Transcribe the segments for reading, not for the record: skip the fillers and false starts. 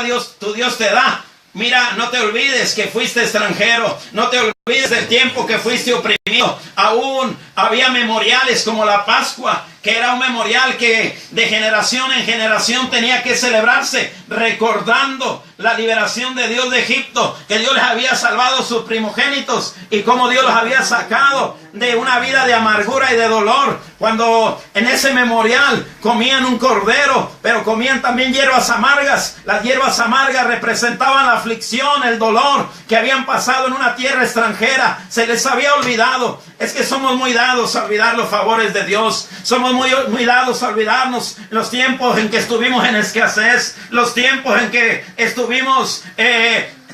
Dios, tu Dios te da. Mira, no te olvides que fuiste extranjero, no te olvides del tiempo que fuiste oprimido. Aún había memoriales como la Pascua, que era un memorial que de generación en generación tenía que celebrarse, recordando la liberación de Dios de Egipto, que Dios les había salvado a sus primogénitos y cómo Dios los había sacado de una vida de amargura y de dolor. Cuando en ese memorial comían un cordero, pero comían también hierbas amargas. Las hierbas amargas representaban la aflicción, el dolor que habían pasado en una tierra extranjera. Se les había olvidado. Es que somos muy dados a olvidar los favores de Dios. Somos muy dados a olvidarnos los tiempos en que estuvimos en escasez, los tiempos en que estuvimos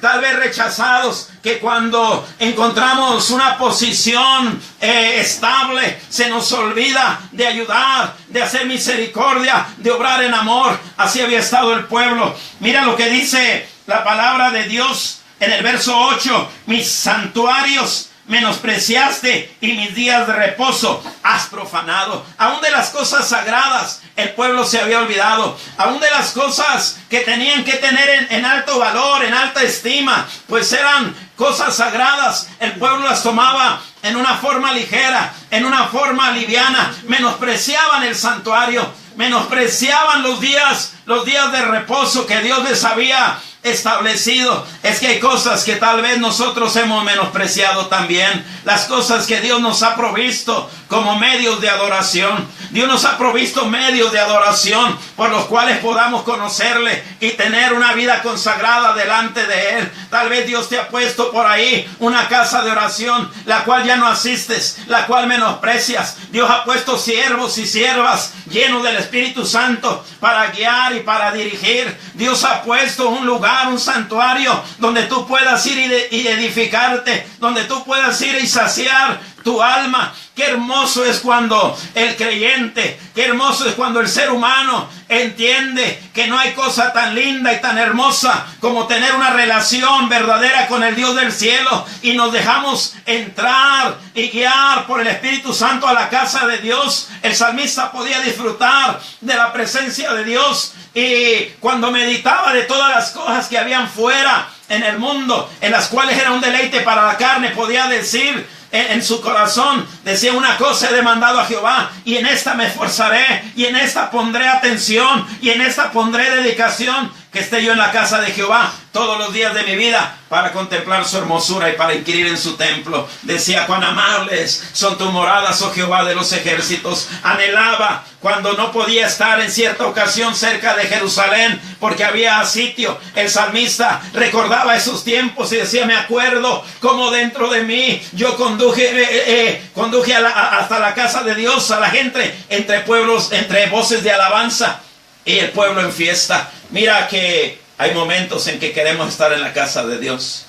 tal vez rechazados, que cuando encontramos una posición estable, se nos olvida de ayudar, de hacer misericordia, de obrar en amor. Así había estado el pueblo. Mira lo que dice la palabra de Dios en el verso 8. Mis santuarios menospreciaste y mis días de reposo has profanado. Aún de las cosas sagradas el pueblo se había olvidado. Aún de las cosas que tenían que tener en alto valor, en alta estima, pues eran cosas sagradas. El pueblo las tomaba en una forma ligera, en una forma liviana. Menospreciaban el santuario, menospreciaban los días de reposo que Dios les había establecido. Es que hay cosas que tal vez nosotros hemos menospreciado también. Las cosas que Dios nos ha provisto como medios de adoración. Dios nos ha provisto medios de adoración por los cuales podamos conocerle y tener una vida consagrada delante de Él. Tal vez Dios te ha puesto por ahí una casa de oración, la cual ya no asistes, la cual menosprecias. Dios ha puesto siervos y siervas llenos del Espíritu Santo para guiar y para dirigir. Dios ha puesto un lugar, un santuario, donde tú puedas ir y edificarte, donde tú puedas ir y saciar tu alma. Qué hermoso es cuando el creyente, qué hermoso es cuando el ser humano entiende que no hay cosa tan linda y tan hermosa como tener una relación verdadera con el Dios del cielo, y nos dejamos entrar y guiar por el Espíritu Santo a la casa de Dios. El salmista podía disfrutar de la presencia de Dios, y cuando meditaba de todas las cosas que habían fuera en el mundo, en las cuales era un deleite para la carne, podía decir en su corazón, decía: una cosa he demandado a Jehová, y en esta me esforzaré, y en esta pondré atención, y en esta pondré dedicación, que esté yo en la casa de Jehová todos los días de mi vida, para contemplar su hermosura y para inquirir en su templo. Decía: cuán amables son tus moradas, oh Jehová de los ejércitos. Anhelaba cuando no podía estar en cierta ocasión cerca de Jerusalén porque había sitio. El salmista recordaba esos tiempos y decía: me acuerdo cómo dentro de mí yo conduje hasta la casa de Dios a la gente, entre pueblos, entre voces de alabanza, y el pueblo en fiesta. Mira que hay momentos en que queremos estar en la casa de Dios.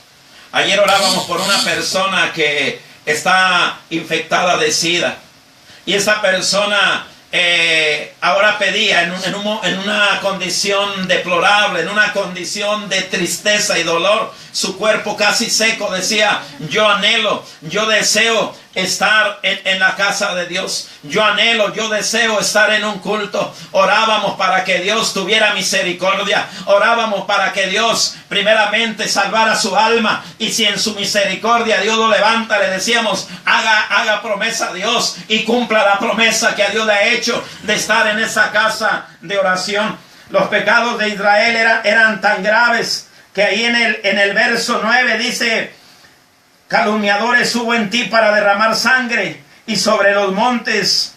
Ayer orábamos por una persona que está infectada de SIDA, y esa persona ahora pedía en una condición deplorable, en una condición de tristeza y dolor, su cuerpo casi seco. Decía: yo anhelo, yo deseo estar en la casa de Dios. Yo anhelo, yo deseo estar en un culto. Orábamos para que Dios tuviera misericordia. Orábamos para que Dios primeramente salvara su alma, y si en su misericordia Dios lo levanta, le decíamos: haga promesa a Dios y cumpla la promesa que a Dios le ha hecho de estar en esa casa de oración. Los pecados de Israel eran tan graves que ahí en el verso 9 dice: calumniadores hubo en ti para derramar sangre, y sobre los montes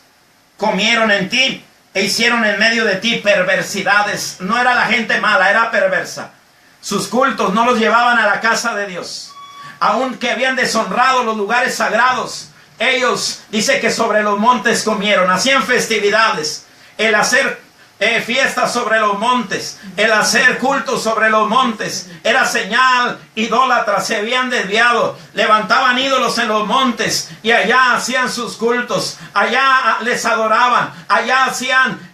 comieron en ti, e hicieron en medio de ti perversidades. No era la gente mala, era perversa. Sus cultos no los llevaban a la casa de Dios. Aunque habían deshonrado los lugares sagrados, ellos, dice que sobre los montes comieron. Hacían festividades. El hacer fiestas sobre los montes, el hacer cultos sobre los montes, era señal idólatra. Se habían desviado, levantaban ídolos en los montes, y allá hacían sus cultos, allá les adoraban, allá hacían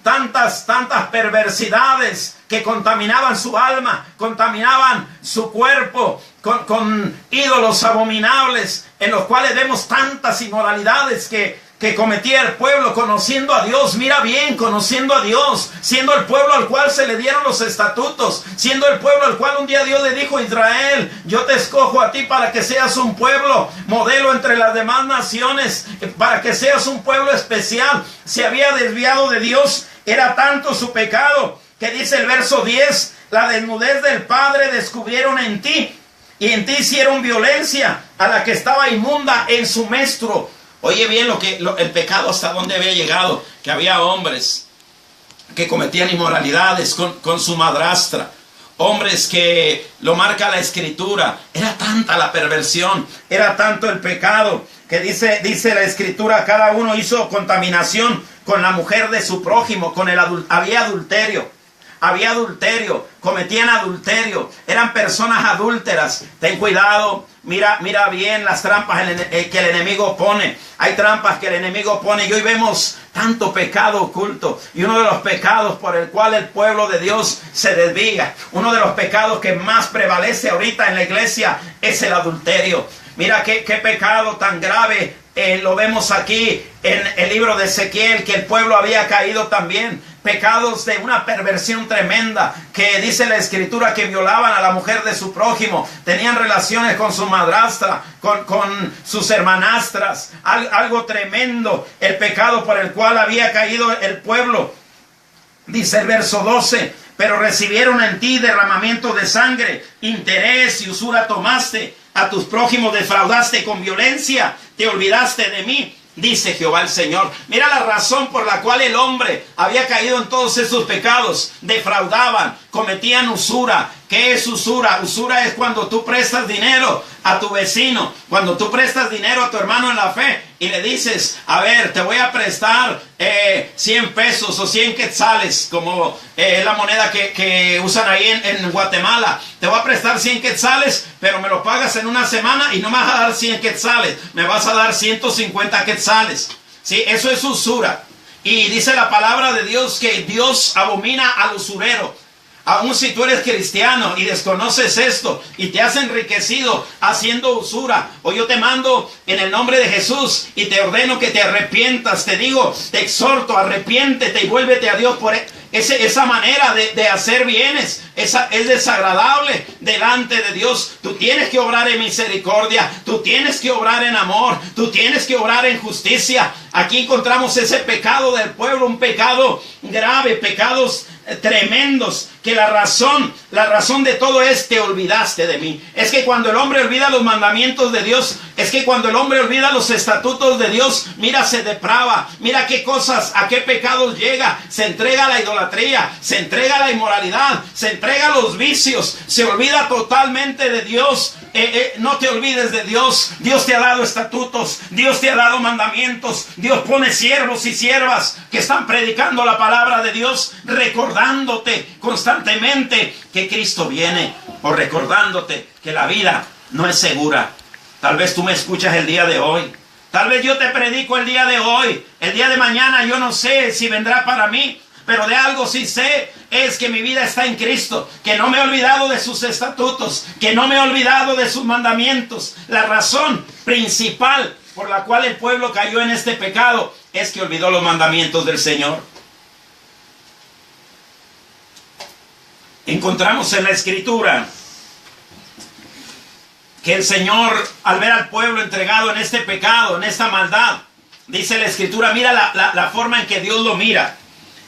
tantas perversidades que contaminaban su alma, contaminaban su cuerpo con ídolos abominables, en los cuales vemos tantas inmoralidades que que cometía el pueblo conociendo a Dios. Mira bien, conociendo a Dios, siendo el pueblo al cual se le dieron los estatutos, siendo el pueblo al cual un día Dios le dijo: Israel, yo te escojo a ti para que seas un pueblo modelo entre las demás naciones, para que seas un pueblo especial. Se había desviado de Dios, era tanto su pecado que dice el verso 10: la desnudez del Padre descubrieron en ti, y en ti hicieron violencia a la que estaba inmunda en su menstruo. Oye bien el pecado hasta dónde había llegado, que había hombres que cometían inmoralidades con su madrastra, hombres que lo marca la Escritura. Era tanta la perversión, era tanto el pecado, que dice la Escritura: cada uno hizo contaminación con la mujer de su prójimo, había adulterio, cometían adulterio, eran personas adúlteras. Ten cuidado, mira bien las trampas que el enemigo pone. Hay trampas que el enemigo pone, y hoy vemos tanto pecado oculto. Y uno de los pecados por el cual el pueblo de Dios se desvía, uno de los pecados que más prevalece ahorita en la iglesia, es el adulterio. Mira qué pecado tan grave. Lo vemos aquí en el libro de Ezequiel, que el pueblo había caído también. Pecados de una perversión tremenda, que dice la Escritura que violaban a la mujer de su prójimo, tenían relaciones con su madrastra, con sus hermanastras. Algo tremendo, el pecado por el cual había caído el pueblo. Dice el verso 12: pero recibieron en ti derramamiento de sangre, interés y usura tomaste, a tus prójimos defraudaste con violencia, te olvidaste de mí, dice Jehová el Señor. Mira la razón por la cual el hombre había caído en todos esos pecados. Defraudaban, cometían usura. ¿Qué es usura? Usura es cuando tú prestas dinero a tu vecino, cuando tú prestas dinero a tu hermano en la fe y le dices: a ver, te voy a prestar 100 pesos o 100 quetzales, como la moneda que usan ahí en Guatemala. Te voy a prestar 100 quetzales, pero me lo pagas en una semana y no me vas a dar 100 quetzales, me vas a dar 150 quetzales. ¿Sí? Eso es usura. Y dice la palabra de Dios que Dios abomina al usurero. Aún si tú eres cristiano y desconoces esto y te has enriquecido haciendo usura, hoy yo te mando en el nombre de Jesús y te ordeno que te arrepientas. Te digo, te exhorto, arrepiéntete y vuélvete a Dios por esa manera de hacer bienes. Es desagradable delante de Dios. Tú tienes que obrar en misericordia, tú tienes que obrar en amor, tú tienes que obrar en justicia. Aquí encontramos ese pecado del pueblo, un pecado grave, pecados tremendos, que la razón de todo es: te olvidaste de mí. Es que cuando el hombre olvida los mandamientos de Dios, es que cuando el hombre olvida los estatutos de Dios, mira, se deprava, mira qué cosas, a qué pecados llega, se entrega a la idolatría, se entrega a la inmoralidad, se entrega a los vicios, se olvida totalmente de Dios. No te olvides de Dios. Dios te ha dado estatutos, Dios te ha dado mandamientos, Dios pone siervos y siervas que están predicando la palabra de Dios, recordándote constantemente que Cristo viene, o recordándote que la vida no es segura. Tal vez tú me escuchas el día de hoy, tal vez yo te predico el día de hoy, el día de mañana yo no sé si vendrá para mí, pero de algo sí sé, es que mi vida está en Cristo, que no me he olvidado de sus estatutos, que no me he olvidado de sus mandamientos. La razón principal por la cual el pueblo cayó en este pecado es que olvidó los mandamientos del Señor. Encontramos en la Escritura que el Señor, al ver al pueblo entregado en este pecado, en esta maldad, dice la Escritura, mira la forma en que Dios lo mira.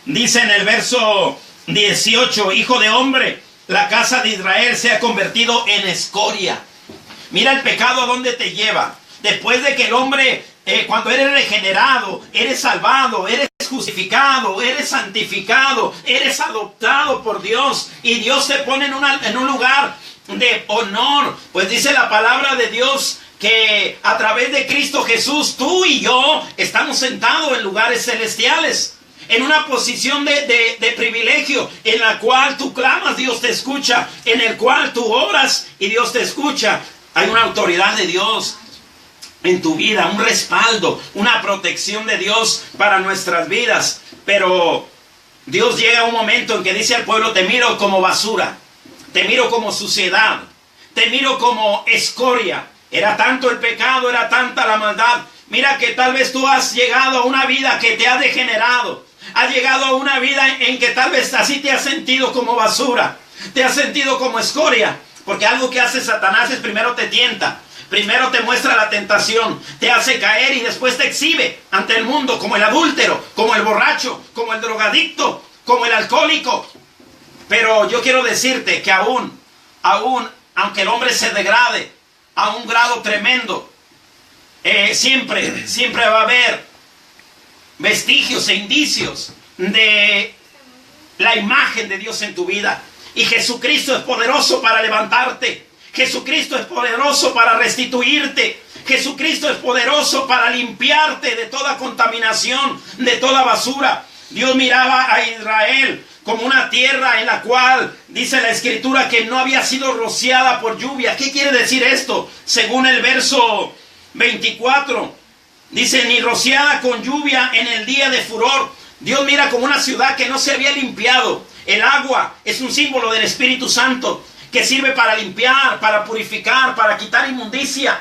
Dice en el verso 18: hijo de hombre, la casa de Israel se ha convertido en escoria. Mira el pecado a dónde te lleva. Después de que el hombre, cuando eres regenerado, eres salvado, eres justificado, eres santificado, eres adoptado por Dios, y Dios te pone en un lugar de honor, pues dice la palabra de Dios que a través de Cristo Jesús, tú y yo estamos sentados en lugares celestiales, en una posición de privilegio, en la cual tú clamas, Dios te escucha, en el cual tú oras y Dios te escucha. Hay una autoridad de Dios en tu vida, un respaldo, una protección de Dios para nuestras vidas. Pero Dios llega a un momento en que dice al pueblo: te miro como basura, te miro como suciedad, te miro como escoria. Era tanto el pecado, era tanta la maldad, Mira que tal vez tú has llegado a una vida que te ha degenerado. Has llegado a una vida en que tal vez así te has sentido como basura. Te has sentido como escoria. Porque algo que hace Satanás es primero te tienta. Primero te muestra la tentación. Te hace caer y después te exhibe ante el mundo como el adúltero, como el borracho, como el drogadicto, como el alcohólico. Pero yo quiero decirte que aún, aunque el hombre se degrade a un grado tremendo, siempre va a haber vestigios e indicios de la imagen de Dios en tu vida. Y Jesucristo es poderoso para levantarte. Jesucristo es poderoso para restituirte. Jesucristo es poderoso para limpiarte de toda contaminación, de toda basura. Dios miraba a Israel como una tierra en la cual dice la Escritura que no había sido rociada por lluvia. ¿Qué quiere decir esto? Según el verso 24, dice, ni rociada con lluvia en el día de furor. Dios mira como una ciudad que no se había limpiado. El agua es un símbolo del Espíritu Santo que sirve para limpiar, para purificar, para quitar inmundicia.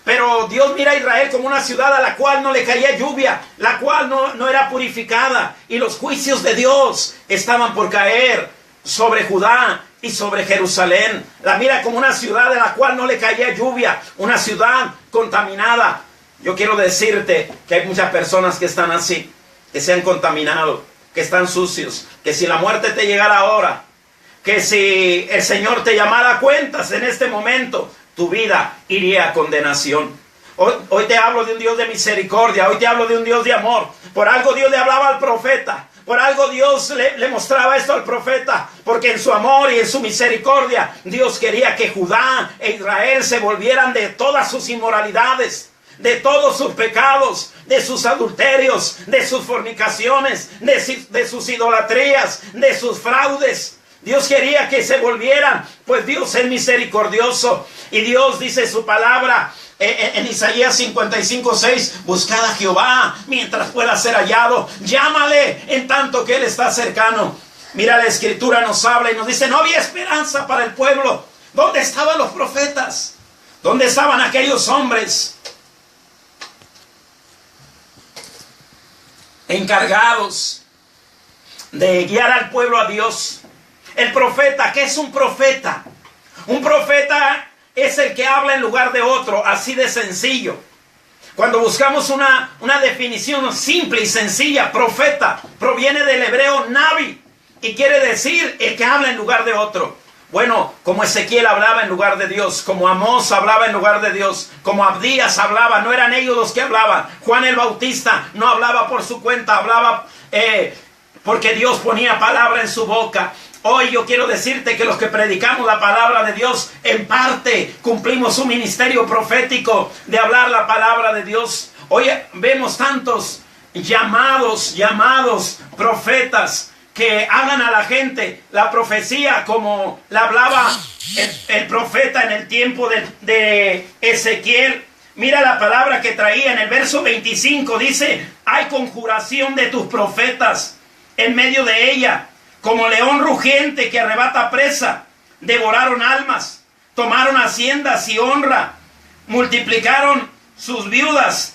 Pero Dios mira a Israel como una ciudad a la cual no le caía lluvia, la cual no era purificada. Y los juicios de Dios estaban por caer sobre Judá y sobre Jerusalén. La mira como una ciudad a la cual no le caía lluvia, una ciudad contaminada. Yo quiero decirte que hay muchas personas que están así, que se han contaminado, que están sucios, que si la muerte te llegara ahora, que si el Señor te llamara a cuentas en este momento, tu vida iría a condenación. Hoy te hablo de un Dios de misericordia, hoy te hablo de un Dios de amor. Por algo Dios le hablaba al profeta, por algo Dios le mostraba esto al profeta, porque en su amor y en su misericordia Dios quería que Judá e Israel se volvieran de todas sus inmoralidades, de todos sus pecados, de sus adulterios, de sus fornicaciones, de sus idolatrías, de sus fraudes. Dios quería que se volvieran, pues Dios es misericordioso. Y Dios dice su palabra en Isaías 55:6, buscad a Jehová mientras pueda ser hallado, llámale en tanto que Él está cercano. Mira, la Escritura nos habla y nos dice, no había esperanza para el pueblo. ¿Dónde estaban los profetas? ¿Dónde estaban aquellos hombres encargados de guiar al pueblo a Dios? El profeta, ¿qué es un profeta? Un profeta es el que habla en lugar de otro, así de sencillo. Cuando buscamos una definición simple y sencilla, profeta proviene del hebreo navi y quiere decir el que habla en lugar de otro. Bueno, como Ezequiel hablaba en lugar de Dios, como Amós hablaba en lugar de Dios, como Abdías hablaba, no eran ellos los que hablaban. Juan el Bautista no hablaba por su cuenta, hablaba porque Dios ponía palabra en su boca. Hoy yo quiero decirte que los que predicamos la palabra de Dios, en parte cumplimos un ministerio profético de hablar la palabra de Dios. Hoy vemos tantos llamados profetas que hablan a la gente la profecía como la hablaba el profeta en el tiempo de Ezequiel. Mira la palabra que traía en el verso 25, dice, hay conjuración de tus profetas en medio de ella. Como león rugiente que arrebata presa, devoraron almas, tomaron haciendas y honra, multiplicaron sus viudas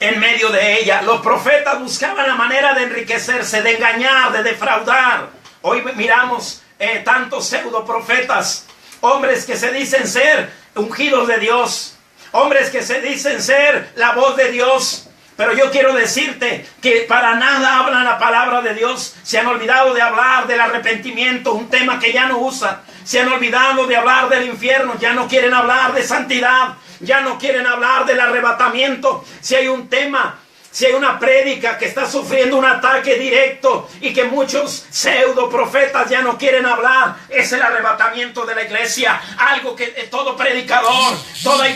en medio de ella. Los profetas buscaban la manera de enriquecerse, de engañar, de defraudar. Hoy miramos tantos pseudo profetas, hombres que se dicen ser ungidos de Dios, hombres que se dicen ser la voz de Dios. Pero yo quiero decirte que para nada hablan la palabra de Dios. Se han olvidado de hablar del arrepentimiento, un tema que ya no usan. Se han olvidado de hablar del infierno, ya no quieren hablar de santidad, ya no quieren hablar del arrebatamiento. Si hay un tema, si hay una prédica que está sufriendo un ataque directo y que muchos pseudo profetas ya no quieren hablar, es el arrebatamiento de la iglesia. Algo que todo predicador, toda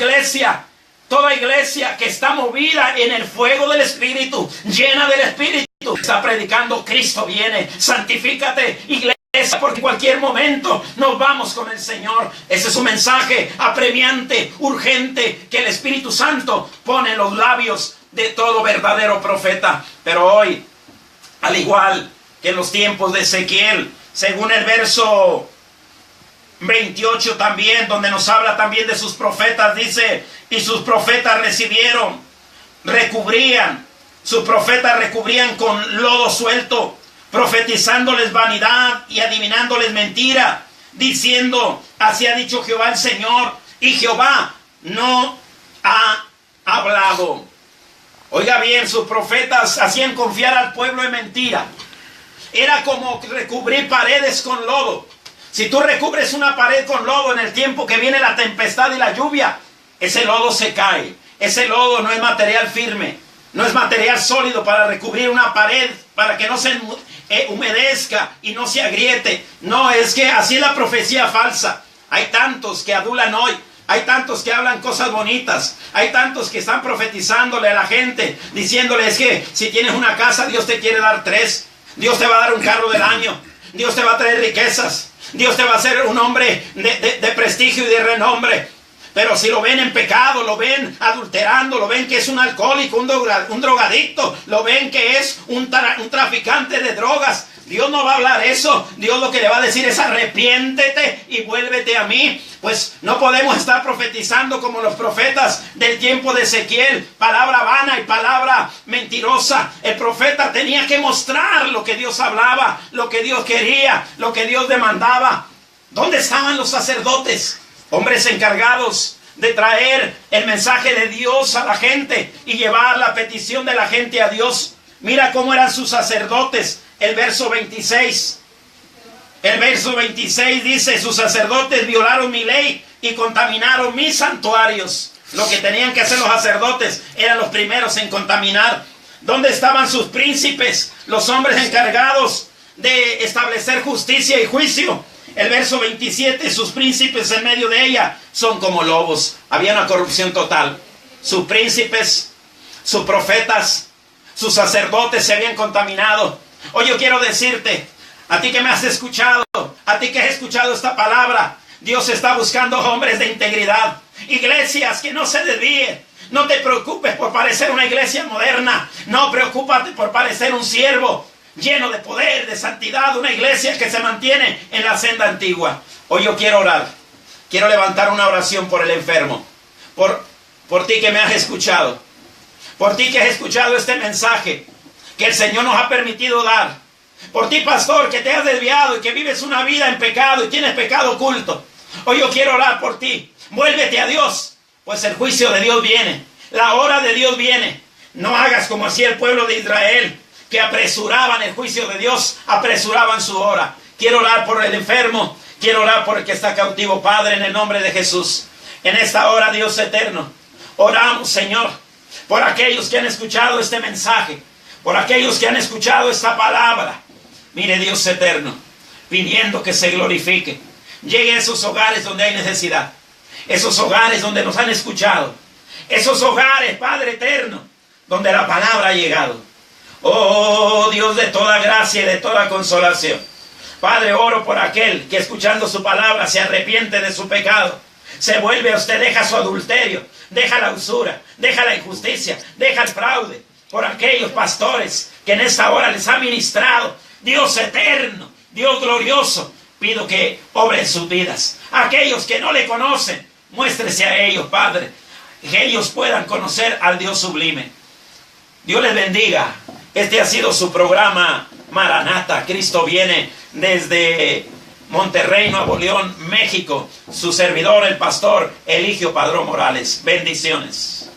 iglesia que está movida en el fuego del Espíritu, llena del Espíritu, está predicando: Cristo viene, santifícate, iglesia, porque en cualquier momento nos vamos con el Señor. Ese es un mensaje apremiante, urgente, que el Espíritu Santo pone en los labios de todo verdadero profeta. Pero hoy, al igual que en los tiempos de Ezequiel, según el verso 28 también, donde nos habla también de sus profetas, dice: y sus profetas recibieron recubrían, sus profetas recubrían con lodo suelto, profetizándoles vanidad y adivinándoles mentira, diciendo, así ha dicho Jehová el Señor, y Jehová no ha hablado. Oiga bien, sus profetas hacían confiar al pueblo en mentira. Era como recubrir paredes con lodo. Si tú recubres una pared con lodo en el tiempo que viene la tempestad y la lluvia, ese lodo se cae. Ese lodo no es material firme, no es material sólido para recubrir una pared, para que no se humedezca y no se agriete. No, es que así es la profecía falsa. Hay tantos que adulan hoy. Hay tantos que hablan cosas bonitas. Hay tantos que están profetizándole a la gente, diciéndoles que si tienes una casa, Dios te quiere dar 3. Dios te va a dar un carro del año. Dios te va a traer riquezas. Dios te va a hacer un hombre de prestigio y de renombre. Pero si lo ven en pecado, lo ven adulterando, lo ven que es un alcohólico, un drogadicto, lo ven que es un traficante de drogas, Dios no va a hablar eso. Dios lo que le va a decir es arrepiéntete y vuélvete a mí. Pues no podemos estar profetizando como los profetas del tiempo de Ezequiel, palabra vana y palabra mentirosa. El profeta tenía que mostrar lo que Dios hablaba, lo que Dios quería, lo que Dios demandaba. ¿Dónde estaban los sacerdotes? Hombres encargados de traer el mensaje de Dios a la gente y llevar la petición de la gente a Dios. Mira cómo eran sus sacerdotes. El verso 26. El verso 26 dice, sus sacerdotes violaron mi ley y contaminaron mis santuarios. Lo que tenían que hacer los sacerdotes eran los primeros en contaminar. ¿Dónde estaban sus príncipes? Los hombres encargados de establecer justicia y juicio. El verso 27, sus príncipes en medio de ella son como lobos. Había una corrupción total. Sus príncipes, sus profetas, sus sacerdotes se habían contaminado. Hoy yo quiero decirte, a ti que me has escuchado, a ti que has escuchado esta palabra, Dios está buscando hombres de integridad, iglesias que no se desvíen. No te preocupes por parecer una iglesia moderna, no preocúpate por parecer un siervo lleno de poder, de santidad, una iglesia que se mantiene en la senda antigua. Hoy yo quiero orar, quiero levantar una oración por el enfermo, por ti que me has escuchado, por ti que has escuchado este mensaje que el Señor nos ha permitido dar, por ti, pastor, que te has desviado y que vives una vida en pecado y tienes pecado oculto. Hoy yo quiero orar por ti. Vuélvete a Dios, pues el juicio de Dios viene, la hora de Dios viene. No hagas como hacía el pueblo de Israel, que apresuraban el juicio de Dios, apresuraban su hora. Quiero orar por el enfermo, quiero orar por el que está cautivo, Padre, en el nombre de Jesús. En esta hora, Dios eterno, oramos, Señor, por aquellos que han escuchado este mensaje, por aquellos que han escuchado esta palabra. Mire, Dios eterno, pidiendo que se glorifique. Llegue a esos hogares donde hay necesidad, esos hogares donde nos han escuchado, esos hogares, Padre eterno, donde la palabra ha llegado. Oh Dios de toda gracia y de toda consolación, Padre, oro por aquel que escuchando su palabra se arrepiente de su pecado, se vuelve a usted, deja su adulterio, deja la usura, deja la injusticia, deja el fraude. Por aquellos pastores que en esta hora les ha ministrado, Dios eterno, Dios glorioso, pido que obre en sus vidas. Aquellos que no le conocen, muéstrese a ellos, Padre, que ellos puedan conocer al Dios sublime. Dios les bendiga. Este ha sido su programa Maranata. Cristo viene desde Monterrey, Nuevo León, México. Su servidor, el pastor Eligio Padrón Morales. Bendiciones.